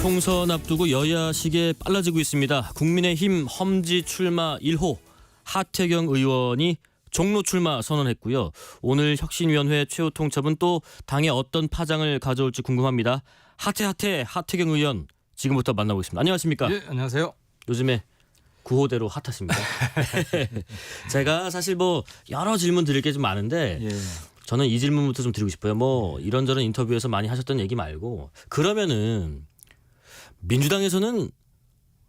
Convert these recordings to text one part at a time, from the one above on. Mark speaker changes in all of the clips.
Speaker 1: 총선 앞두고 여야 시계 빨라지고 있습니다. 국민의힘 험지 출마 1호 하태경 의원이 종로 출마 선언했고요. 오늘 혁신위원회 최후 통첩은 또 당에 어떤 파장을 가져올지 궁금합니다. 하태경 의원 지금부터 만나보겠습니다. 안녕하십니까?
Speaker 2: 예, 안녕하세요.
Speaker 1: 요즘에 구호대로 핫하십니다. 제가 사실 여러 질문 드릴 게 좀 많은데
Speaker 2: 예.
Speaker 1: 저는 이 질문부터 좀 드리고 싶어요. 이런저런 인터뷰에서 많이 하셨던 얘기 말고 그러면은 민주당에서는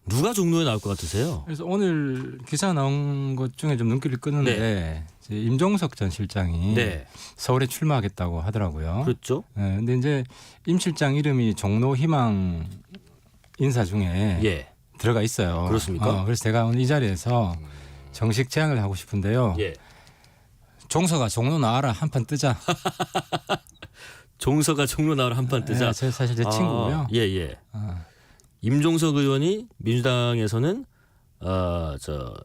Speaker 1: 누가 종로에 나올 것 같으세요?
Speaker 2: 그래서 오늘 기사 나온 것 중에 좀 눈길을 끄는데 이제 임종석 전 실장이
Speaker 1: 네.
Speaker 2: 서울에 출마하겠다고 하더라고요.
Speaker 1: 그렇죠.
Speaker 2: 네, 근데 이제 임 실장 이름이 종로 희망 인사 중에
Speaker 1: 예.
Speaker 2: 들어가 있어요.
Speaker 1: 그렇습니까?
Speaker 2: 그래서 제가 오늘 이 자리에서 정식 제안을 하고 싶은데요.
Speaker 1: 예.
Speaker 2: 종서가 종로 나와라 한판 뜨자.
Speaker 1: 종서가 종로 나와라 한판 뜨자.
Speaker 2: 제 사실 제 친구고요.
Speaker 1: 예.
Speaker 2: 아,
Speaker 1: 임종석 의원이 민주당에서는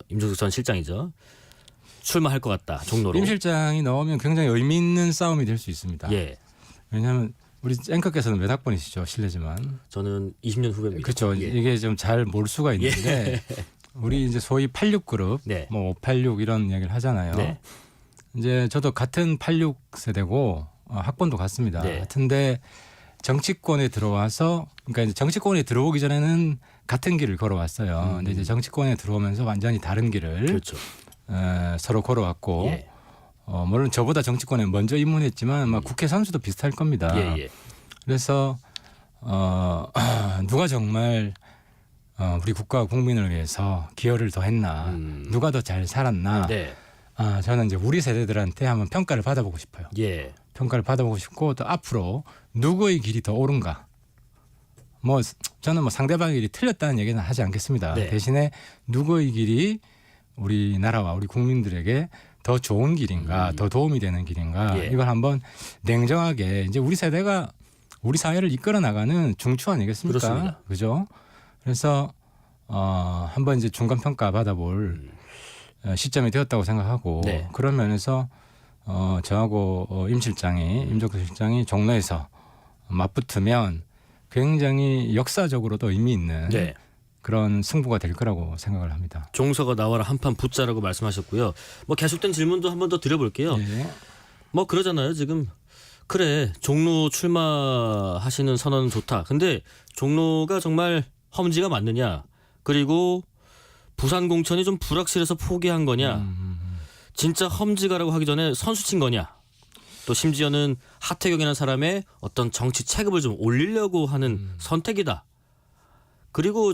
Speaker 1: 임종석 전 실장이죠. 출마할 것 같다. 종로로.
Speaker 2: 임 실장이 나오면 굉장히 의미 있는 싸움이 될 수 있습니다.
Speaker 1: 예.
Speaker 2: 왜냐하면 우리 앵커께서는 몇 학번이시죠? 실례지만.
Speaker 1: 저는 20년 후배입니다.
Speaker 2: 그렇죠.
Speaker 1: 예.
Speaker 2: 이게 좀 잘 몰 수가 있는데 우리 이제 소위 86그룹,
Speaker 1: 네.
Speaker 2: 586 이런 이야기를 하잖아요.
Speaker 1: 네.
Speaker 2: 이제 저도 같은 86 세대고 학번도 같습니다.
Speaker 1: 네.
Speaker 2: 같은데 정치권에 들어와서 그러니까 이제 정치권에 들어오기 전에는 같은 길을 걸어왔어요. 근데 이제 정치권에 들어오면서 완전히 다른 길을
Speaker 1: 그렇죠.
Speaker 2: 서로 걸어왔고
Speaker 1: 예.
Speaker 2: 물론 저보다 정치권에 먼저 입문했지만 국회 선수도 비슷할 겁니다.
Speaker 1: 예.
Speaker 2: 그래서 누가 정말 우리 국가와 국민을 위해서 기여를 더 했나, 누가 더 잘 살았나.
Speaker 1: 네.
Speaker 2: 저는 이제 우리 세대들한테 한번 평가를 받아보고 싶어요.
Speaker 1: 예.
Speaker 2: 평가를 받아보고 싶고 또 앞으로 누구의 길이 더 옳은가. 저는 상대방의 길이 틀렸다는 얘기는 하지 않겠습니다.
Speaker 1: 네.
Speaker 2: 대신에 누구의 길이 우리나라와 우리 국민들에게 더 좋은 길인가, 더 도움이 되는 길인가.
Speaker 1: 예.
Speaker 2: 이걸 한번 냉정하게 이제 우리 세대가 우리 사회를 이끌어 나가는 중추 아니겠습니까?
Speaker 1: 그렇습니다.
Speaker 2: 그죠? 그래서 한번 이제 중간 평가 받아볼 시점이 되었다고 생각하고
Speaker 1: 네.
Speaker 2: 그런 면에서 저하고 임종석 실장이 종로에서 맞붙으면 굉장히 역사적으로도 의미 있는
Speaker 1: 네.
Speaker 2: 그런 승부가 될 거라고 생각을 합니다.
Speaker 1: 종서가 나와라 한판 붙자라고 말씀하셨고요. 계속된 질문도 한 번 더 드려볼게요.
Speaker 2: 예.
Speaker 1: 그러잖아요. 지금 그래 종로 출마하시는 선언은 좋다. 근데 종로가 정말 험지가 맞느냐? 그리고 부산 공천이 좀 불확실해서 포기한 거냐? 진짜 험지가라고 하기 전에 선수 친 거냐? 또 심지어는 하태경이라는 사람의 어떤 정치 체급을 좀 올리려고 하는 선택이다. 그리고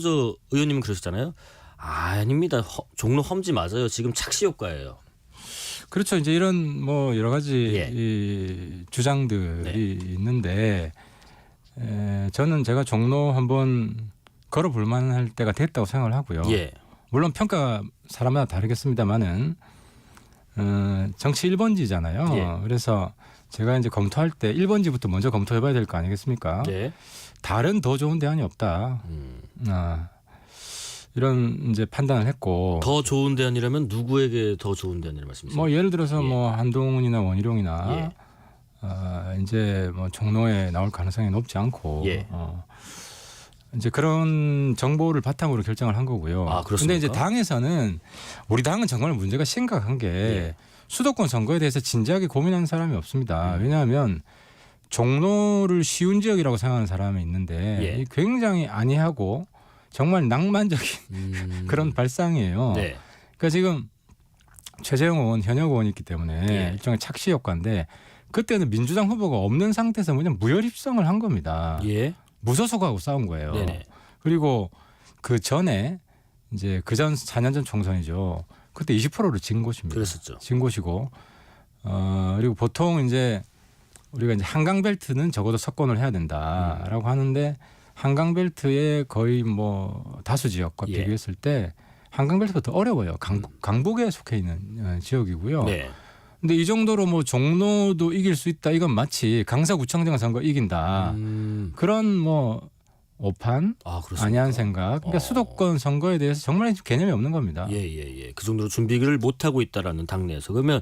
Speaker 1: 의원님은 그러셨잖아요. 아닙니다. 종로 험지 맞아요. 지금 착시 효과예요.
Speaker 2: 그렇죠. 이제 이런 여러 가지
Speaker 1: 예.
Speaker 2: 이 주장들이 있는데 저는 제가 종로 한번 걸어볼 만할 때가 됐다고 생각을 하고요.
Speaker 1: 예.
Speaker 2: 물론 평가 사람마다 다르겠습니다만은 정치 1번지잖아요.
Speaker 1: 예.
Speaker 2: 그래서 제가 이제 검토할 때 1번지부터 먼저 검토해봐야 될 거 아니겠습니까?
Speaker 1: 네.
Speaker 2: 다른 더 좋은 대안이 없다. 이런 이제 판단을 했고.
Speaker 1: 더 좋은 대안이라면 누구에게 더 좋은 대안이라는 말씀이세요?
Speaker 2: 예를 들어서
Speaker 1: 예.
Speaker 2: 한동훈이나 원희룡이나
Speaker 1: 예.
Speaker 2: 이제 종로에 나올 가능성이 높지 않고.
Speaker 1: 예.
Speaker 2: 이제 그런 정보를 바탕으로 결정을 한 거고요.
Speaker 1: 아, 그렇습니까?
Speaker 2: 그런데 이제 당에서는 우리 당은 정말 문제가 심각한 게
Speaker 1: 예.
Speaker 2: 수도권 선거에 대해서 진지하게 고민하는 사람이 없습니다. 왜냐하면 종로를 쉬운 지역이라고 생각하는 사람이 있는데
Speaker 1: 예.
Speaker 2: 굉장히 안이하고 정말 낭만적인 그런 발상이에요.
Speaker 1: 네.
Speaker 2: 그러니까 지금 최재형 의원, 현역 의원이 있기 때문에
Speaker 1: 예.
Speaker 2: 일종의 착시 효과인데 그때는 민주당 후보가 없는 상태에서 그냥 무혈입성을 한 겁니다.
Speaker 1: 예.
Speaker 2: 무소속하고 싸운 거예요.
Speaker 1: 네네.
Speaker 2: 그리고 그 전에 이제 그전 4년 전 총선이죠. 그때 20%를 진 곳입니다.
Speaker 1: 그랬었죠.
Speaker 2: 진 곳이고 그리고 보통 이제 우리가 이제 한강벨트는 적어도 석권을 해야 된다라고 하는데 한강벨트의 거의 다수 지역과
Speaker 1: 예.
Speaker 2: 비교했을 때 한강벨트가 더 어려워요. 강북에 속해 있는 지역이고요.
Speaker 1: 네.
Speaker 2: 근데 이 정도로 종로도 이길 수 있다. 이건 마치 강서구청장 선거 이긴다. 그런 오판
Speaker 1: 그렇습니까?
Speaker 2: 아니한 생각. 그러니까 수도권 선거에 대해서 정말 개념이 없는 겁니다.
Speaker 1: 예. 그 정도로 준비를 못 하고 있다라는 당내에서 그러면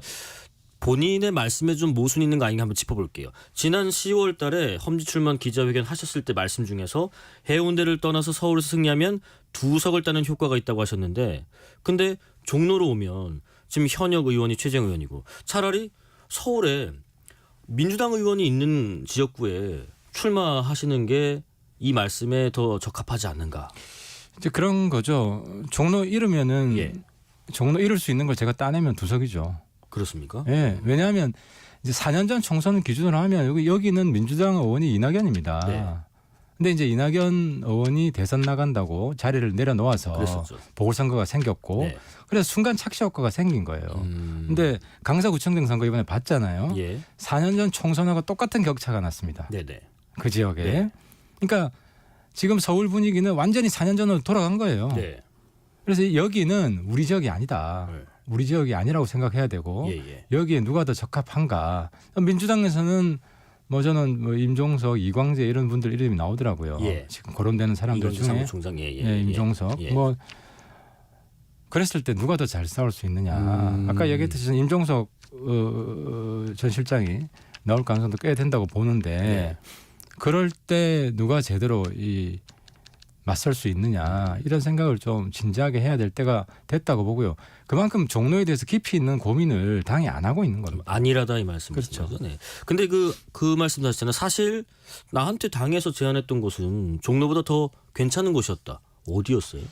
Speaker 1: 본인의 말씀에 좀 모순이 있는 거 아닌가 한번 짚어볼게요. 지난 10월 달에 험지 출마 기자회견 하셨을 때 말씀 중에서 해운대를 떠나서 서울에서 승리하면 2석을 따는 효과가 있다고 하셨는데 근데 종로로 오면 지금 현역 의원이 최재형 의원이고 차라리 서울에 민주당 의원이 있는 지역구에 출마하시는 게 이 말씀에 더 적합하지 않는가.
Speaker 2: 이제 그런 거죠. 종로 잃으면은
Speaker 1: 예.
Speaker 2: 종로 잃을 수 있는 걸 제가 따내면 2석이죠.
Speaker 1: 그렇습니까?
Speaker 2: 예. 왜냐하면 이제 4년 전 총선을 기준으로 하면 여기는 민주당 의원이 이낙연입니다.
Speaker 1: 네.
Speaker 2: 근데 이제 이낙연 의원이 대선 나간다고 자리를 내려놓아서
Speaker 1: 그랬었죠.
Speaker 2: 보궐선거가 생겼고
Speaker 1: 네.
Speaker 2: 그래서 순간 착시 효과가 생긴 거예요. 근데 강서구청장 선거 이번에 봤잖아요.
Speaker 1: 예.
Speaker 2: 4년 전 총선하고 똑같은 격차가 났습니다.
Speaker 1: 네네.
Speaker 2: 그 지역에.
Speaker 1: 네.
Speaker 2: 그러니까 지금 서울 분위기는 완전히 4년 전으로 돌아간 거예요.
Speaker 1: 네.
Speaker 2: 그래서 여기는 우리 지역이 아니다.
Speaker 1: 네.
Speaker 2: 우리 지역이 아니라고 생각해야 되고
Speaker 1: 예.
Speaker 2: 여기에 누가 더 적합한가. 민주당에서는 뭐 저는 뭐 임종석, 이광재 이런 분들 이름이 나오더라고요.
Speaker 1: 예.
Speaker 2: 지금 거론되는 사람들
Speaker 1: 이건희
Speaker 2: 중에
Speaker 1: 사무총장
Speaker 2: 임종석.
Speaker 1: 예.
Speaker 2: 뭐 그랬을 때 누가 더 잘 싸울 수 있느냐. 아까 얘기했듯이 저는 임종석 전 실장이 나올 가능성도 꽤 된다고 보는데
Speaker 1: 네.
Speaker 2: 그럴 때 누가 제대로 이 맞설 수 있느냐 이런 생각을 좀 진지하게 해야 될 때가 됐다고 보고요. 그만큼 종로에 대해서 깊이 있는 고민을 당이 안 하고 있는 겁니다.
Speaker 1: 아니라다 이 말씀이시죠.
Speaker 2: 그렇죠.
Speaker 1: 네. 근데 그 말씀 하셨잖아요. 사실 나한테 당에서 제안했던 곳은 종로보다 더 괜찮은 곳이었다. 어디였어요?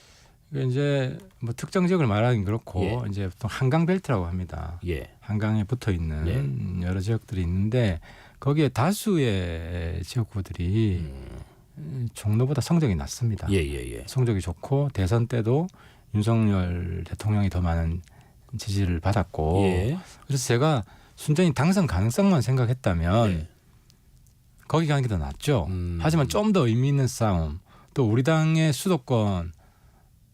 Speaker 2: 이제 뭐 특정 지역을 말하긴 그렇고
Speaker 1: 예.
Speaker 2: 이제 보통 한강벨트라고 합니다.
Speaker 1: 예.
Speaker 2: 한강에 붙어 있는 여러 지역들이 있는데 거기에 다수의 지역구들이 종로보다 성적이 낮습니다.
Speaker 1: 예.
Speaker 2: 성적이 좋고 대선 때도 윤석열 대통령이 더 많은 지지를 받았고
Speaker 1: 예.
Speaker 2: 그래서 제가 순전히 당선 가능성만 생각했다면
Speaker 1: 네.
Speaker 2: 거기 가는 게 더 낫죠. 하지만 좀 더 의미 있는 싸움 또 우리 당의 수도권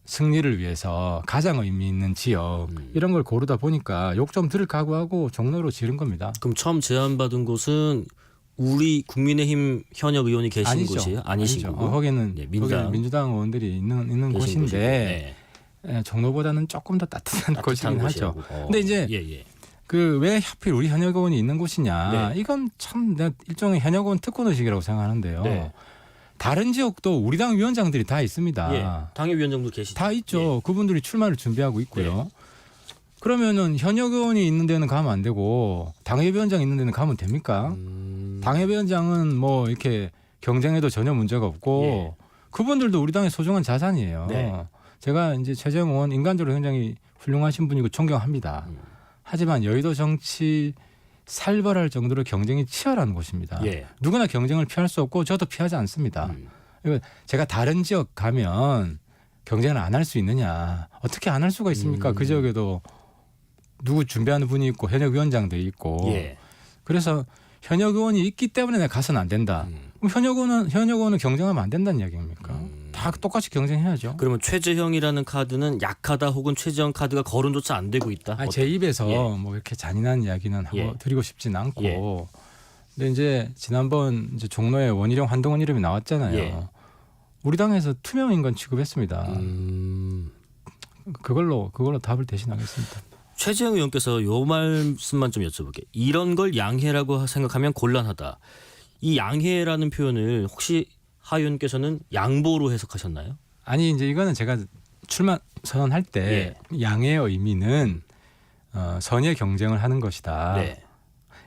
Speaker 2: 승리를 위해서 가장 의미 있는 지역 이런 걸 고르다 보니까 욕 좀 들을 각오하고 종로로 지른 겁니다.
Speaker 1: 그럼 처음 제안받은 곳은 우리 국민의힘 현역 의원이 계신
Speaker 2: 아니죠.
Speaker 1: 곳이에요? 아니신
Speaker 2: 아니죠.
Speaker 1: 거고?
Speaker 2: 거기는
Speaker 1: 네,
Speaker 2: 민주당 의원들이 있는
Speaker 1: 계신
Speaker 2: 곳인데
Speaker 1: 곳이고.
Speaker 2: 예, 종로보다는 조금 더 따뜻한 곳이긴 하죠.
Speaker 1: 곳이라고.
Speaker 2: 근데 이제
Speaker 1: 예.
Speaker 2: 그 왜 하필 우리 현역 의원이 있는 곳이냐?
Speaker 1: 네.
Speaker 2: 이건 참 내가 일종의 현역 의원 특권 의식이라고 생각하는데요.
Speaker 1: 네.
Speaker 2: 다른 지역도 우리 당 위원장들이 다 있습니다.
Speaker 1: 예. 당협위원장도 계시죠?
Speaker 2: 다 있죠. 그분들이 출마를 준비하고 있고요.
Speaker 1: 네.
Speaker 2: 그러면은 현역 의원이 있는 데는 가면 안 되고 당협위원장 있는 데는 가면 됩니까? 당협위원장은 뭐 이렇게 경쟁에도 전혀 문제가 없고
Speaker 1: 예.
Speaker 2: 그분들도 우리 당의 소중한 자산이에요.
Speaker 1: 네.
Speaker 2: 제가 이제 최재형 의원 인간적으로 굉장히 훌륭하신 분이고 존경합니다. 하지만 여의도 정치 살벌할 정도로 경쟁이 치열한 곳입니다.
Speaker 1: 예.
Speaker 2: 누구나 경쟁을 피할 수 없고 저도 피하지 않습니다. 이거 제가 다른 지역 가면 경쟁을 안 할 수 있느냐? 어떻게 안 할 수가 있습니까? 그 지역에도 누구 준비하는 분이 있고 현역 위원장들이 있고
Speaker 1: 예.
Speaker 2: 그래서 현역 의원이 있기 때문에 내가 가서는 안 된다. 그럼 현역 의원은 경쟁하면 안 된다는 이야기입니까? 다 똑같이 경쟁해야죠.
Speaker 1: 그러면 최재형이라는 카드는 약하다 혹은 최재형 카드가 거론조차 안 되고 있다?
Speaker 2: 아니, 제 입에서
Speaker 1: 예.
Speaker 2: 뭐 이렇게 잔인한 이야기는
Speaker 1: 예.
Speaker 2: 드리고 싶진 않고.
Speaker 1: 예.
Speaker 2: 근데 이제 지난번 이제 종로에 원희룡 한동훈 이름이 나왔잖아요.
Speaker 1: 예.
Speaker 2: 우리 당에서 투명 인간 취급했습니다. 그걸로 답을 대신하겠습니다.
Speaker 1: 최재형 의원께서 요 말씀만 좀 여쭤볼게요. 이런 걸 양해라고 생각하면 곤란하다. 이 양해라는 표현을 혹시 하 의원께서는 양보로 해석하셨나요?
Speaker 2: 아니 이제 이거는 제가 출마 선언할 때 양해의 의미는 선의 경쟁을 하는 것이다.
Speaker 1: 네.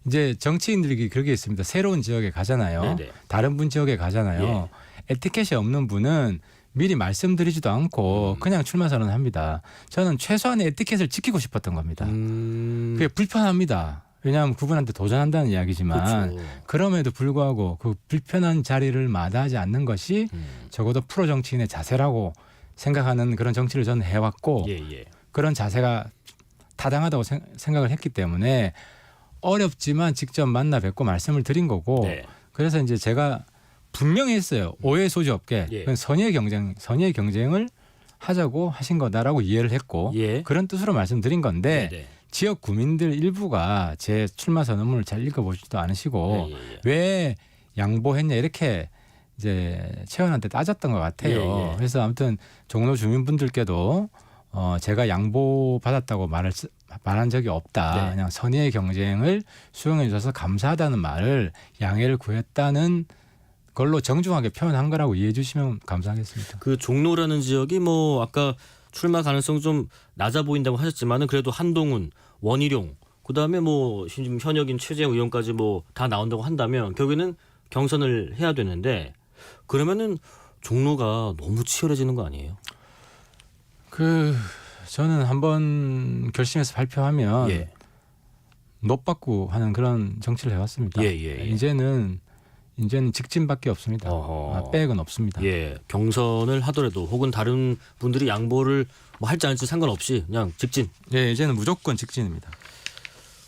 Speaker 2: 이제 정치인들이 그렇게 있습니다. 새로운 지역에 가잖아요.
Speaker 1: 네네.
Speaker 2: 다른 분 지역에 가잖아요. 에티켓이 없는 분은 미리 말씀드리지도 않고 그냥 출마 선언합니다. 저는 최소한의 에티켓을 지키고 싶었던 겁니다. 그게 불편합니다. 왜냐하면 그분한테 도전한다는 이야기지만
Speaker 1: 그렇죠.
Speaker 2: 그럼에도 불구하고 그 불편한 자리를 마다하지 않는 것이 적어도 프로 정치인의 자세라고 생각하는 그런 정치를 저는 해왔고
Speaker 1: 예.
Speaker 2: 그런 자세가 타당하다고 생각을 했기 때문에 어렵지만 직접 만나 뵙고 말씀을 드린 거고
Speaker 1: 네.
Speaker 2: 그래서 이제 제가 분명히 했어요. 오해 소지 없게
Speaker 1: 예.
Speaker 2: 그건 선의의 경쟁을 하자고 하신 거다라고 이해를 했고
Speaker 1: 예.
Speaker 2: 그런 뜻으로 말씀드린 건데
Speaker 1: 네네.
Speaker 2: 지역 구민들 일부가 제 출마 선언문을 잘 읽어보지도 않으시고
Speaker 1: 예.
Speaker 2: 왜 양보했냐 이렇게 이제 채원한테 따졌던 것 같아요.
Speaker 1: 예.
Speaker 2: 그래서 아무튼 종로 주민분들께도 제가 양보 받았다고 말한 적이 없다.
Speaker 1: 네.
Speaker 2: 그냥 선의의 경쟁을 수용해 주셔서 감사하다는 말을 양해를 구했다는 걸로 정중하게 표현한 거라고 이해해 주시면 감사하겠습니다.
Speaker 1: 그 종로라는 지역이 뭐 아까 출마 가능성 좀 낮아 보인다고 하셨지만은 그래도 한동훈, 원희룡, 그다음에 뭐 지금 현역인 최재형 의원까지 뭐 다 나온다고 한다면 결국에는 경선을 해야 되는데 그러면은 종로가 너무 치열해지는 거 아니에요?
Speaker 2: 저는 한번 결심해서 발표하면
Speaker 1: 예.
Speaker 2: 못받고 하는 그런 정치를 해왔습니다.
Speaker 1: 예.
Speaker 2: 이제는 직진밖에 없습니다. 백은 없습니다.
Speaker 1: 예, 경선을 하더라도 혹은 다른 분들이 양보를 뭐 할지 않을지 상관없이 그냥 직진.
Speaker 2: 예, 이제는 무조건 직진입니다.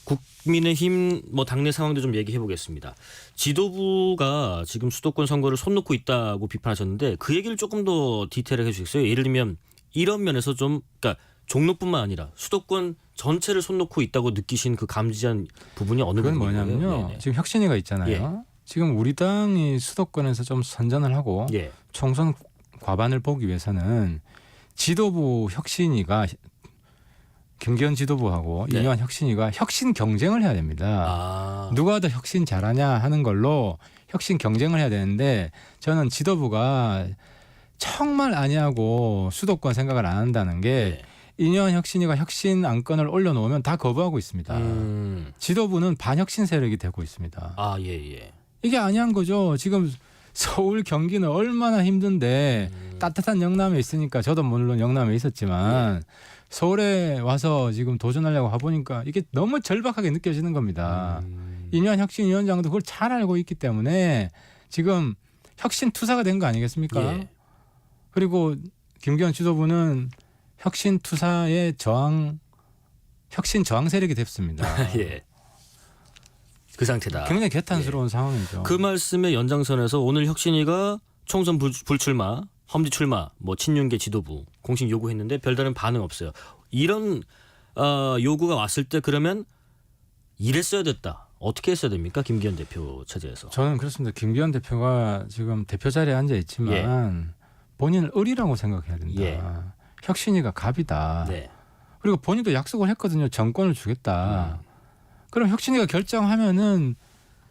Speaker 1: 국민의힘 뭐 당내 상황도 좀 얘기해 보겠습니다. 지도부가 지금 수도권 선거를 손 놓고 있다고 비판하셨는데 그 얘기를 조금 더 디테일하게 해주시겠어요? 예를 들면 이런 면에서 좀 그러니까 종로뿐만 아니라 수도권 전체를 손 놓고 있다고 느끼신 그 감지한 부분이 어느
Speaker 2: 그건
Speaker 1: 부분인가요?
Speaker 2: 뭐냐면요.
Speaker 1: 네네.
Speaker 2: 지금 혁신위가 있잖아요.
Speaker 1: 예.
Speaker 2: 지금 우리 당이 수도권에서 좀 선전을 하고
Speaker 1: 예.
Speaker 2: 총선 과반을 보기 위해서는 지도부 혁신위가 김기현 지도부하고
Speaker 1: 네.
Speaker 2: 이뇨한 혁신위가 혁신 경쟁을 해야 됩니다.
Speaker 1: 아.
Speaker 2: 누가 더 혁신 잘하냐 하는 걸로 혁신 경쟁을 해야 되는데 저는 지도부가 정말 아니하고 수도권 생각을 안 한다는 게
Speaker 1: 네.
Speaker 2: 이뇨한 혁신위가 혁신 안건을 올려놓으면 다 거부하고 있습니다. 지도부는 반혁신 세력이 되고 있습니다.
Speaker 1: 아, 예.
Speaker 2: 이게 아니한 거죠. 지금 서울 경기는 얼마나 힘든데 따뜻한 영남에 있으니까 저도 물론 영남에 있었지만 서울에 와서 지금 도전하려고 해보니까 이게 너무 절박하게 느껴지는 겁니다. 이뇨한 혁신위원장도 그걸 잘 알고 있기 때문에 지금 혁신 투사가 된 거 아니겠습니까?
Speaker 1: 예.
Speaker 2: 그리고 김기현 지도부는 혁신 투사의 혁신 저항 세력이 됐습니다.
Speaker 1: 예. 그 상태다.
Speaker 2: 굉장히 개탄스러운 상황이죠.
Speaker 1: 그 말씀의 연장선에서 오늘 혁신위가 총선 불출마, 험지 출마, 뭐 친윤계 지도부 공식 요구했는데 별다른 반응 없어요. 이런 요구가 왔을 때 그러면 이랬어야 됐다. 어떻게 했어야 됩니까? 김기현 대표 체제에서.
Speaker 2: 저는 그렇습니다. 김기현 대표가 지금 대표 자리에 앉아 있지만 본인을 을이라고 생각해야 된다.
Speaker 1: 예.
Speaker 2: 혁신위가 갑이다.
Speaker 1: 네.
Speaker 2: 그리고 본인도 약속을 했거든요. 정권을 주겠다. 그럼 혁신위가 결정하면은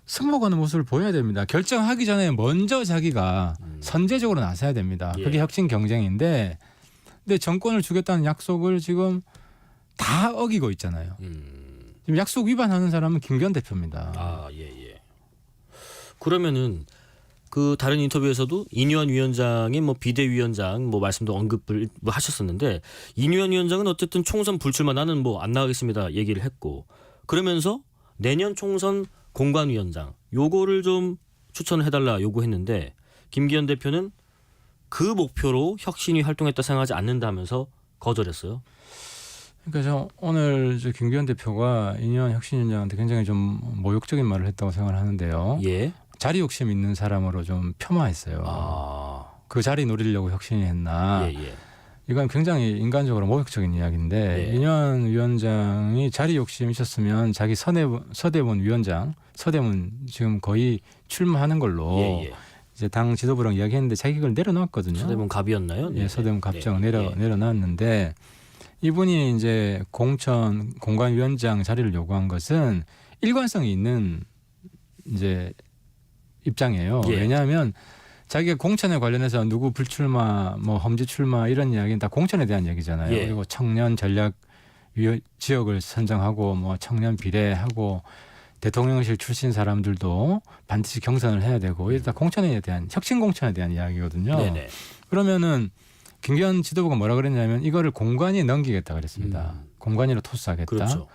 Speaker 2: 승복하는 모습을 보여야 됩니다. 결정하기 전에 먼저 자기가 선제적으로 나서야 됩니다.
Speaker 1: 예.
Speaker 2: 그게 혁신 경쟁인데 근데 정권을 주겠다는 약속을 지금 다 어기고 있잖아요. 지금 약속 위반하는 사람은 김기현 대표입니다.
Speaker 1: 아, 예. 그러면은 그 다른 인터뷰에서도 이뇨한 위원장의 뭐 비대위원장 뭐 말씀도 언급을 뭐 하셨었는데 이뇨한 위원장은 어쨌든 총선 불출마 나는 뭐 안 나가겠습니다 얘기를 했고 그러면서 내년 총선 공관위원장 요거를 좀 추천을 해달라 요구했는데 김기현 대표는 그 목표로 혁신이 활동했다 생각하지 않는다면서 거절했어요.
Speaker 2: 그러니까 저 오늘 김기현 대표가 이뇨한 혁신위원장한테 굉장히 좀 모욕적인 말을 했다고 생각을 하는데요.
Speaker 1: 예.
Speaker 2: 자리 욕심 있는 사람으로 좀 폄하했어요.
Speaker 1: 아.
Speaker 2: 그 자리 노리려고 혁신이 했나.
Speaker 1: 예.
Speaker 2: 이건 굉장히 인간적으로 모욕적인 이야기인데
Speaker 1: 네.
Speaker 2: 이뇨한 위원장이 자리 욕심이 있었으면 자기 서대문 위원장, 서대문 지금 거의 출마하는 걸로
Speaker 1: 예.
Speaker 2: 이제 당 지도부랑 이야기했는데 자기가 그걸 내려놨거든요.
Speaker 1: 서대문 갑이었나요?
Speaker 2: 예, 서대문 갑장
Speaker 1: 네.
Speaker 2: 내려놨는데 이분이 이제 공관위원장 자리를 요구한 것은 일관성이 있는 이제 입장이에요.
Speaker 1: 예.
Speaker 2: 왜냐하면 자기가 공천에 관련해서 누구 불출마, 뭐 험지 출마 이런 이야기는 다 공천에 대한 얘기잖아요.
Speaker 1: 예.
Speaker 2: 그리고 청년 전략 지역을 선정하고 뭐 청년 비례하고 대통령실 출신 사람들도 반드시 경선을 해야 되고 이게 다 공천에 대한 혁신 공천에 대한 이야기거든요.
Speaker 1: 네네.
Speaker 2: 그러면은 김기현 지도부가 뭐라 그랬냐면 이거를 공관위에 넘기겠다 그랬습니다. 공관위로 토스하겠다.
Speaker 1: 그렇죠.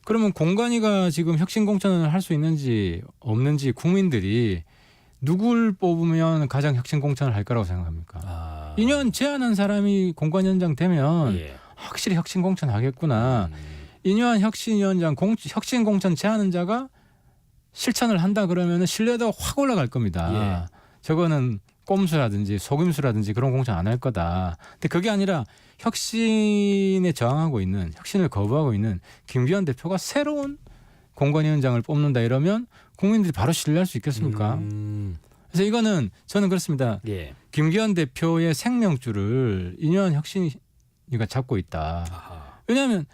Speaker 2: 그러면 공관위가 지금 혁신 공천을 할 수 있는지 없는지 국민들이 누굴 뽑으면 가장 혁신 공천을 할 거라고 생각합니까? 2년 제안한 사람이 공관위원장 되면
Speaker 1: 예.
Speaker 2: 확실히 혁신 공천 하겠구나. 2년 혁신위원장 혁신 공천 제안한 자가 실천을 한다 그러면 신뢰도가 확 올라갈 겁니다.
Speaker 1: 예.
Speaker 2: 저거는 꼼수라든지 속임수라든지 그런 공천 안 할 거다. 근데 그게 아니라 혁신에 저항하고 있는 혁신을 거부하고 있는 김기현 대표가 새로운 공관위원장을 뽑는다 이러면 국민들이 바로 신뢰할 수 있겠습니까? 그래서 이거는 저는 그렇습니다.
Speaker 1: 예.
Speaker 2: 김기현 대표의 생명줄을 이뇨한 혁신이가 잡고 있다.
Speaker 1: 아하.
Speaker 2: 왜냐하면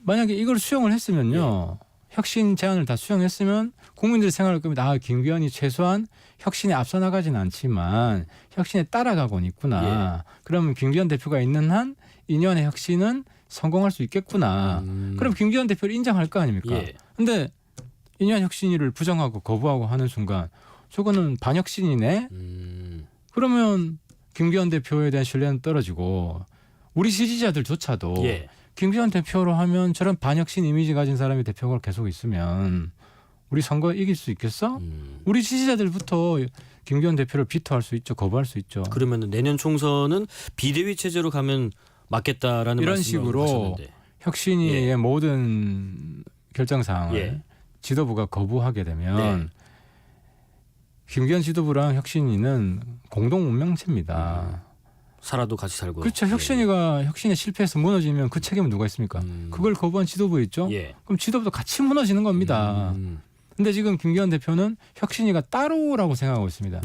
Speaker 2: 만약에 이걸 수용을 했으면요. 혁신 제안을 다 수용했으면 국민들이 생각할 겁니다. 김기현이 최소한 혁신에 앞서 나가지는 않지만 혁신에 따라가고는 있구나. 그러면 김기현 대표가 있는 한 2년의 혁신은 성공할 수 있겠구나. 그럼 김기현 대표를 인정할 거 아닙니까? 근데 2년 혁신위를 부정하고 거부하고 하는 순간 저거는 반혁신이네. 그러면 김기현 대표에 대한 신뢰는 떨어지고 우리 지지자들조차도 김기현 대표로 하면 저런 반혁신 이미지 가진 사람이 대표가 계속 있으면 우리 선거 이길 수 있겠어? 우리 지지자들부터 김기현 대표를 비토할 수 있죠. 거부할 수 있죠.
Speaker 1: 그러면 내년 총선은 비대위 체제로 가면 맞겠다라는
Speaker 2: 이런
Speaker 1: 말씀을
Speaker 2: 식으로
Speaker 1: 하셨는데.
Speaker 2: 혁신위의 모든 결정사항을 지도부가 거부하게 되면 김기현 지도부랑 혁신위는 공동 운명체입니다.
Speaker 1: 살아도 같이 살고.
Speaker 2: 그렇죠. 혁신위가 혁신에 실패해서 무너지면 그 책임은 누가 있습니까? 그걸 거부한 지도부 있죠. 그럼 지도부도 같이 무너지는 겁니다. 근데 지금 김기현 대표는 혁신위가 따로라고 생각하고 있습니다.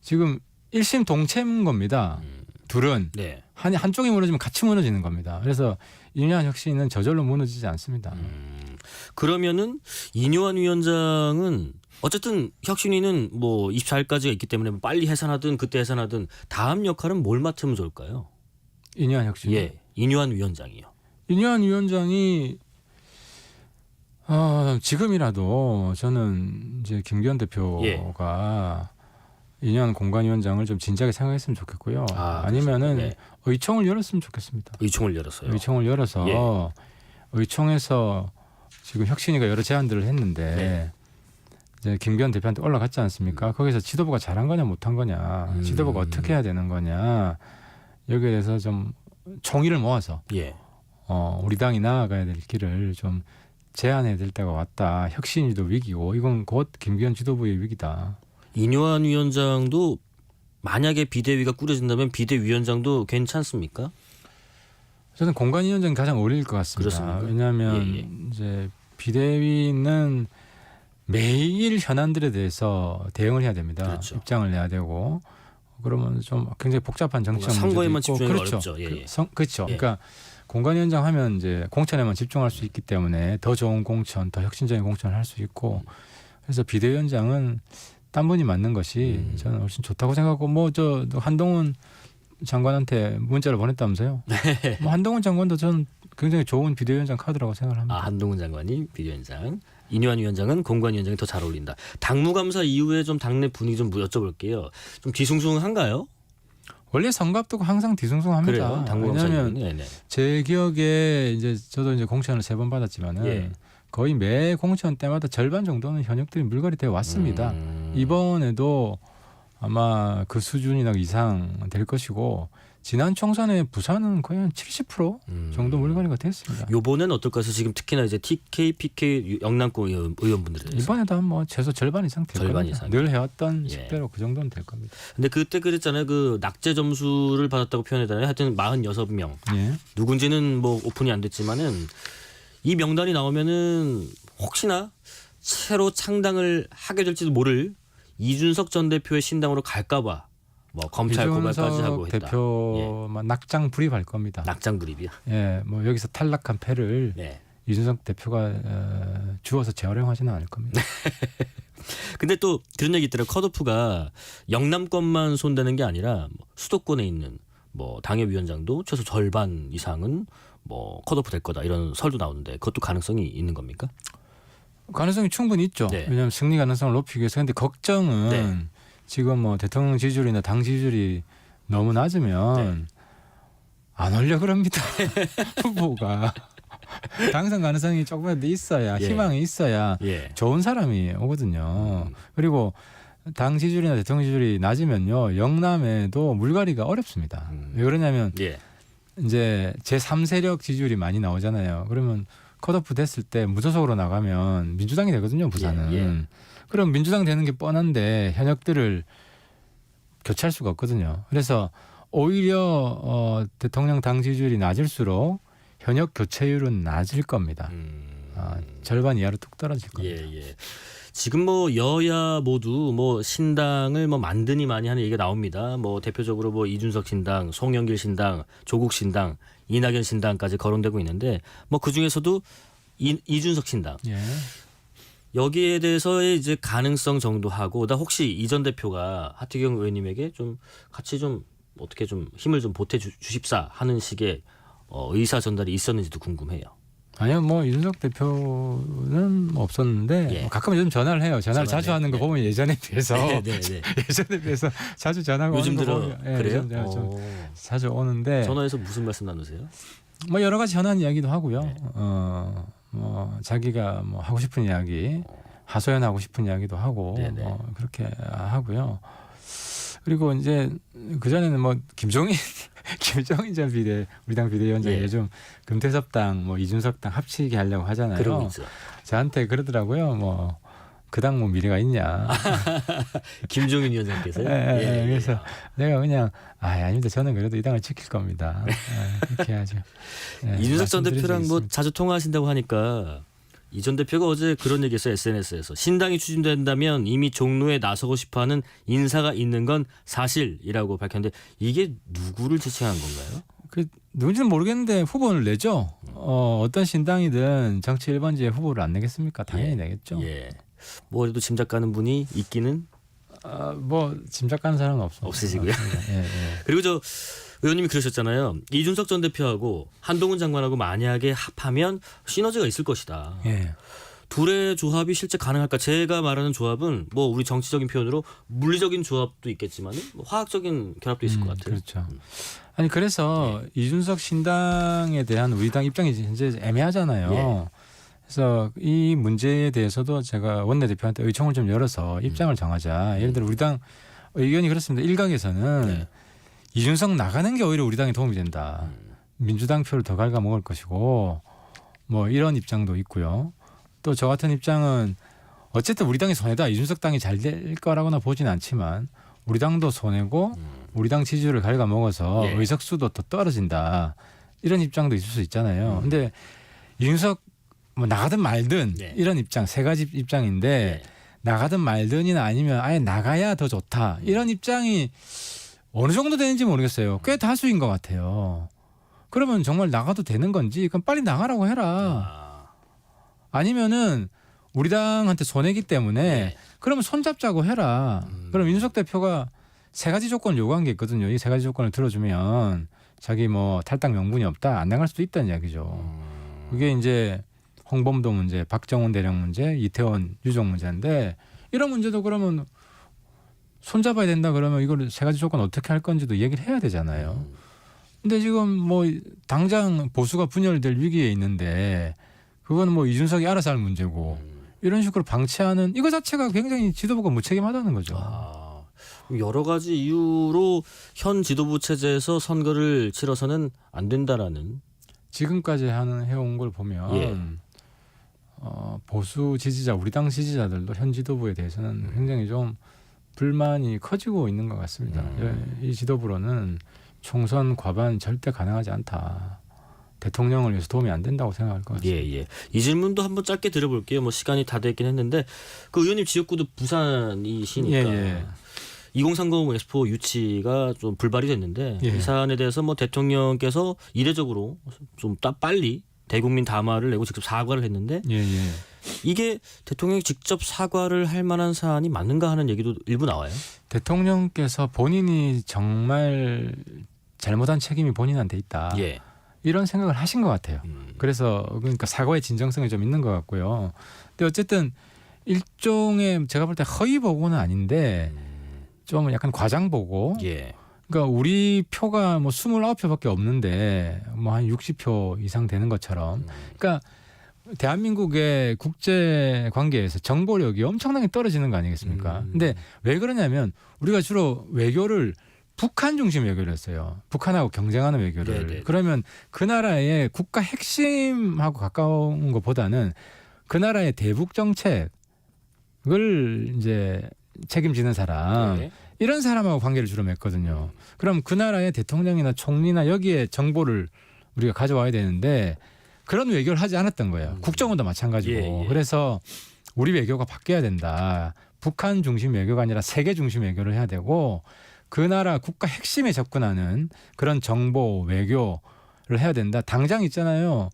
Speaker 2: 지금 일심 동체인 겁니다. 둘은 한쪽이 무너지면 같이 무너지는 겁니다. 그래서 이뇨한 혁신은 저절로 무너지지 않습니다.
Speaker 1: 그러면은 이뇨한 위원장은 어쨌든 혁신위는 뭐 24일까지가 있기 때문에 빨리 해산하든 그때 해산하든 다음 역할은 뭘 맡으면 좋을까요?
Speaker 2: 이뇨한 혁신.
Speaker 1: 이뇨한 위원장이요.
Speaker 2: 이뇨한 위원장이 지금이라도 저는 이제 김기현 대표가 이뇨한 공관위원장을 좀 진지하게 생각했으면 좋겠고요. 아니면은 의총을 열었으면 좋겠습니다.
Speaker 1: 의총을 열었어요.
Speaker 2: 의총을 열어서 의총에서 지금 혁신위가 여러 제안들을 했는데 이제 김기현 대표한테 올라갔지 않습니까? 거기서 지도부가 잘한 거냐 못한 거냐, 지도부가 어떻게 해야 되는 거냐 여기에 대해서 좀 총의를 모아서 우리 당이 나아가야 될 길을 좀 제안해야 될 때가 왔다. 혁신위도 위기고 이건 곧 김기현 지도부의 위기다.
Speaker 1: 이뇨한 위원장도 만약에 비대위가 꾸려진다면 비대위원장도 괜찮습니까?
Speaker 2: 저는 공관위원장이 가장 어울릴 것 같습니다.
Speaker 1: 그렇습니까?
Speaker 2: 왜냐하면 이제 비대위는 매일 현안들에 대해서 대응을 해야 됩니다.
Speaker 1: 그렇죠.
Speaker 2: 입장을 내야 되고 그러면 좀 굉장히 복잡한 정치적 문제도
Speaker 1: 선거에만
Speaker 2: 있고
Speaker 1: 집중이
Speaker 2: 그렇죠.
Speaker 1: 어렵죠.
Speaker 2: 그렇죠. 그러니까 공관위원장 하면 이제 공천에만 집중할 수 있기 때문에 더 좋은 공천, 더 혁신적인 공천을 할 수 있고 그래서 비대위원장은 딴 분이 맞는 것이 저는 훨씬 좋다고 생각하고 뭐 저 한동훈 장관한테 문자를 보냈다면서요? 뭐 한동훈 장관도 저는 굉장히 좋은 비대위원장 카드라고 생각을 합니다.
Speaker 1: 한동훈 장관이 비대위원장, 이뇨한 위원장은 공관위원장이 더 잘 어울린다. 당무감사 이후에 좀 당내 분위기 좀 여쭤볼게요. 좀 뒤숭숭한가요?
Speaker 2: 원래 선거 앞두고 항상 뒤숭숭합니다.
Speaker 1: 그래요? 당무감사
Speaker 2: 왜냐하면
Speaker 1: 이후에?
Speaker 2: 제 기억에 이제 저도 이제 공천을 3번 받았지만은 거의 매 공천 때마다 절반 정도는 현역들이 물갈이 되어 왔습니다. 이번에도 아마 그 수준이나 이상 될 것이고 지난 총선에 부산은 거의 한 70% 정도 물갈이가 됐습니다.
Speaker 1: 이번엔 어떨까 해서 지금 특히나 이제 TK, PK 영남권 의원분들에 대해서
Speaker 2: 이번에도 한 최소 절반 이상 될
Speaker 1: 절반
Speaker 2: 겁니다.
Speaker 1: 이상.
Speaker 2: 늘 해왔던 식대로 그 정도는 될 겁니다.
Speaker 1: 근데 그때 그랬잖아요. 그 낙제 점수를 받았다고 표현했잖아요. 하여튼 46명. 누군지는 뭐 오픈이 안 됐지만은 이 명단이 나오면은 혹시나 새로 창당을 하게 될지도 모를 이준석 전 대표의 신당으로 갈까봐 뭐 검찰 고발까지 하고 했다.
Speaker 2: 대표만 낙장 불입할 겁니다.
Speaker 1: 낙장 불입이야.
Speaker 2: 뭐 여기서 탈락한 패를 이준석 대표가 주어서 재활용하지는 않을 겁니다.
Speaker 1: 근데 또 그런 얘기 있더라고요. 컷오프가 영남권만 손대는 게 아니라 수도권에 있는 뭐 당협위원장도 최소 절반 이상은 뭐 컷오프 될 거다 이런 설도 나오는데 그것도 가능성이 있는 겁니까?
Speaker 2: 가능성이 충분히 있죠. 왜냐하면 승리 가능성을 높이기 위해서. 근데 걱정은 지금 뭐 대통령 지지율이나 당 지지율이 너무 낮으면 안 오려 그럽니다. 후보가. 당선 가능성이 조금이라도 있어야 희망이 있어야 좋은 사람이 오거든요. 그리고 당 지지율이나 대통령 지지율이 낮으면요 영남에도 물갈이가 어렵습니다. 왜 그러냐면 이제 제3세력 지지율이 많이 나오잖아요. 그러면 컷오프 됐을 때 무소속으로 나가면 민주당이 되거든요. 부산은. 그럼 민주당 되는 게 뻔한데 현역들을 교체할 수가 없거든요. 그래서 오히려 대통령 당 지지율이 낮을수록 현역 교체율은 낮을 겁니다. 절반 이하로 뚝 떨어질 겁니다.
Speaker 1: 지금 뭐 여야 모두 뭐 신당을 뭐 만드니 많이 하는 얘기가 나옵니다. 뭐 대표적으로 뭐 이준석 신당, 송영길 신당, 조국 신당 이낙연 신당까지 거론되고 있는데 뭐 그 중에서도 이준석 신당
Speaker 2: 예.
Speaker 1: 여기에 대해서의 이제 가능성 정도 하고 나 혹시 이 전 대표가 하태경 의원님에게 좀 같이 좀 어떻게 좀 힘을 좀 보태 주십사 하는 식의 의사 전달이 있었는지도 궁금해요.
Speaker 2: 아니요, 뭐 이준석 대표는 뭐 없었는데
Speaker 1: 예.
Speaker 2: 뭐 가끔 요즘 전화를 해요. 전화를 자주
Speaker 1: 네,
Speaker 2: 하는 거
Speaker 1: 네.
Speaker 2: 보면 예전에 비해서
Speaker 1: 네.
Speaker 2: 예전에 비해서 자주 전화가
Speaker 1: 요즘
Speaker 2: 오는 거
Speaker 1: 들어
Speaker 2: 보면 예,
Speaker 1: 그래요?
Speaker 2: 요즘 제가 좀 자주 오는데
Speaker 1: 전화해서 무슨 말씀 나누세요?
Speaker 2: 뭐 여러 가지 현안 이야기도 하고요.
Speaker 1: 네.
Speaker 2: 뭐 자기가 뭐 하고 싶은 이야기, 하소연하고 싶은 이야기도 하고
Speaker 1: 네네.
Speaker 2: 뭐 그렇게 하고요. 그리고 이제 그 전에는 뭐 김종인 전 우리 당 비대위원장이
Speaker 1: 예.
Speaker 2: 요즘 금태섭당 뭐 이준석 당 합치게 하려고 하잖아요.
Speaker 1: 그러고 있죠.
Speaker 2: 저한테 그러더라고요. 뭐 그 당 뭐 미래가 있냐.
Speaker 1: 김종인 위원장께서요.
Speaker 2: 예, 그래서 내가 그냥 아닙니다. 저는 그래도 이 당을 지킬 겁니다. 그렇게 하죠. 예,
Speaker 1: 이준석 전
Speaker 2: 말씀드릴 수
Speaker 1: 대표랑 뭐
Speaker 2: 있습니다.
Speaker 1: 자주 통화하신다고 하니까 이 전 대표가 어제 그런 얘기했어요. SNS에서 신당이 추진된다면 이미 종로에 나서고 싶어하는 인사가 있는 건 사실이라고 밝혔는데 이게 누구를 지칭한 건가요?
Speaker 2: 그 누군지는 모르겠는데 후보를 내죠. 어떤 신당이든 정치 1번지에 후보를 안 내겠습니까? 당연히
Speaker 1: 예.
Speaker 2: 내겠죠.
Speaker 1: 예. 뭐 그래도 짐작 가는 분이 있기는
Speaker 2: 뭐 짐작 가는 사람은
Speaker 1: 없으시고요.
Speaker 2: 예, 예.
Speaker 1: 그리고 저 의원님이 그러셨잖아요. 이준석 전 대표하고 한동훈 장관하고 만약에 합하면 시너지가 있을 것이다.
Speaker 2: 예.
Speaker 1: 둘의 조합이 실제 가능할까? 제가 말하는 조합은 뭐 우리 정치적인 표현으로 물리적인 조합도 있겠지만 뭐 화학적인 결합도 있을 것 같아요.
Speaker 2: 그렇죠. 아니 그래서 이준석 신당에 대한 우리 당 입장이 현재 애매하잖아요.
Speaker 1: 예.
Speaker 2: 그래서 이 문제에 대해서도 제가 원내대표한테 의총을 좀 열어서 입장을 정하자. 예를 들어 우리 당 의견이 그렇습니다. 일각에서는
Speaker 1: 네.
Speaker 2: 이준석 나가는 게 오히려 우리 당에 도움이 된다. 민주당 표를 더 갉아먹을 것이고 뭐 이런 입장도 있고요. 또 저 같은 입장은 어쨌든 우리 당이 손해다. 이준석 당이 잘 될 거라고나 보지는 않지만 우리 당도 손해고 우리 당 지지율을 갉아먹어서
Speaker 1: 예.
Speaker 2: 의석수도 더 떨어진다. 이런 입장도 있을 수 있잖아요. 근데 이준석 뭐 나가든 말든
Speaker 1: 예.
Speaker 2: 이런 입장 세 가지 입장인데
Speaker 1: 예.
Speaker 2: 나가든 말든이나 아니면 아예 나가야 더 좋다. 이런 입장이 어느 정도 되는지 모르겠어요. 꽤 다수인 것 같아요. 그러면 정말 나가도 되는 건지 그럼 빨리 나가라고 해라. 아니면은 우리 당한테 손해기 때문에
Speaker 1: 네.
Speaker 2: 그러면 손잡자고 해라. 그럼 윤석 대표가 세 가지 조건을 요구한 게 있거든요. 이 세 가지 조건을 들어주면 자기 뭐 탈당 명분이 없다. 안 나갈 수도 있다는 이야기죠. 그게 이제 홍범도 문제, 박정훈 대령 문제, 이태원 유족 문제인데 이런 문제도 그러면 손잡아야 된다 그러면 이걸 세 가지 조건 어떻게 할 건지도 얘기를 해야 되잖아요. 근데 지금 뭐 당장 보수가 분열될 위기에 있는데 그건 뭐 이준석이 알아서 할 문제고 이런 식으로 방치하는 이거 자체가 굉장히 지도부가 무책임하다는 거죠.
Speaker 1: 여러 가지 이유로 현 지도부 체제에서 선거를 치러서는 안 된다라는
Speaker 2: 지금까지 해온 걸 보면
Speaker 1: 예.
Speaker 2: 보수 지지자, 우리 당 지지자들도 현 지도부에 대해서는 굉장히 좀 불만이 커지고 있는 것 같습니다. 이 지도부로는 총선 과반 절대 가능하지 않다. 대통령을 위해서 도움이 안 된다고 생각할 것 같습니다.
Speaker 1: 예. 이 질문도 한번 짧게 들어볼게요. 뭐 시간이 다 됐긴 했는데 그 의원님 지역구도 부산이시니까
Speaker 2: 예.
Speaker 1: 2030 엑스포 유치가 좀 불발이 됐는데
Speaker 2: 예.
Speaker 1: 이 사안에 대해서 뭐 대통령께서 이례적으로 좀 빨리 대국민 담화를 내고 직접 사과를 했는데
Speaker 2: 예.
Speaker 1: 이게 대통령이 직접 사과를 할 만한 사안이 맞는가 하는 얘기도 일부 나와요.
Speaker 2: 대통령께서 본인이 정말 잘못한 책임이 본인한테 있다.
Speaker 1: 예.
Speaker 2: 이런 생각을 하신 것 같아요. 그래서 그러니까 사과의 진정성이 좀 있는 것 같고요. 근데 어쨌든 일종의 제가 볼 때 허위 보고는 아닌데 좀 약간 과장 보고.
Speaker 1: 예.
Speaker 2: 그러니까 우리 표가 뭐 29표밖에 없는데 뭐 한 60표 이상 되는 것처럼. 그러니까 대한민국의 국제 관계에서 정보력이 엄청나게 떨어지는 거 아니겠습니까? 근데 왜 그러냐면 우리가 주로 외교를 북한 중심 외교를 했어요. 북한하고 경쟁하는 외교를.
Speaker 1: 네네.
Speaker 2: 그러면 그 나라의 국가 핵심하고 가까운 것보다는 그 나라의 대북 정책을 이제 책임지는 사람
Speaker 1: 네.
Speaker 2: 이런 사람하고 관계를 주로 맺거든요. 그럼 그 나라의 대통령이나 총리나 여기에 정보를 우리가 가져와야 되는데 그런 외교를 하지 않았던 거예요. 국정원도 마찬가지고.
Speaker 1: 예.
Speaker 2: 그래서 우리 외교가 바뀌어야 된다. 북한 중심 외교가 아니라 세계 중심 외교를 해야 되고 그 나라 국가 핵심에 접근하는 그런 정보, 외교 해야 된다. 당장 있잖아요.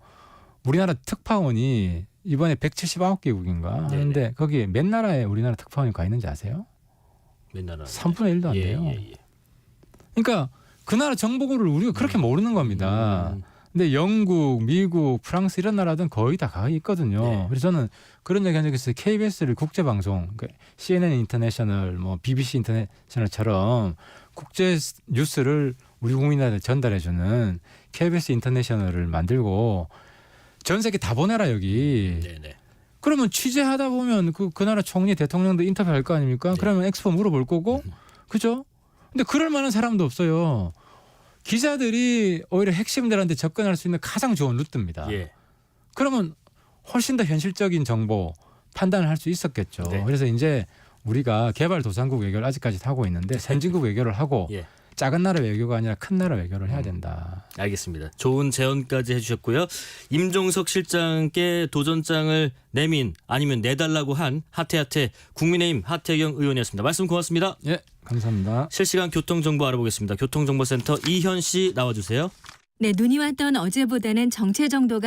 Speaker 2: 우리나라 특파원이 이번에 179개국인가 하는데 거기에 몇 나라에 우리나라 특파원이 가 있는지 아세요?
Speaker 1: 몇 나라?
Speaker 2: 3분의 1도 안 돼요.
Speaker 1: 예.
Speaker 2: 그러니까 그 나라 정보를 우리가 그렇게 모르는 겁니다. 근데 영국, 미국, 프랑스 이런 나라들은 거의 다 가 있거든요.
Speaker 1: 네.
Speaker 2: 그래서 저는 그런 얘기 한 적이 있어요. KBS를 국제방송, 그러니까 CNN 인터내셔널, 뭐 BBC 인터내셔널처럼 국제 뉴스를 우리 국민한테 전달해주는 KBS 인터내셔널을 만들고 전 세계 다 보내라 여기.
Speaker 1: 네네.
Speaker 2: 그러면 취재하다 보면 그 나라 총리 대통령도 인터뷰할 거 아닙니까? 그러면 엑스포 물어볼 거고, 그죠? 근데 그럴 만한 사람도 없어요. 기자들이 오히려 핵심들한테 접근할 수 있는 가장 좋은 루트입니다.
Speaker 1: 예.
Speaker 2: 그러면 훨씬 더 현실적인 정보 판단을 할 수 있었겠죠.
Speaker 1: 네.
Speaker 2: 그래서 이제 우리가 개발도상국 외교를 아직까지 하고 있는데 선진국 외교를 하고
Speaker 1: 예.
Speaker 2: 작은 나라 외교가 아니라 큰 나라 외교를 해야 된다.
Speaker 1: 알겠습니다. 좋은 제언까지 해주셨고요. 임종석 실장께 도전장을 내민 아니면 내달라고 한 하태하태 국민의힘 하태경 의원이었습니다. 말씀 고맙습니다.
Speaker 2: 예, 감사합니다.
Speaker 1: 실시간 교통정보 알아보겠습니다. 교통정보센터 이현 씨 나와주세요.
Speaker 3: 네, 눈이 왔던 어제보다는 정체 정도가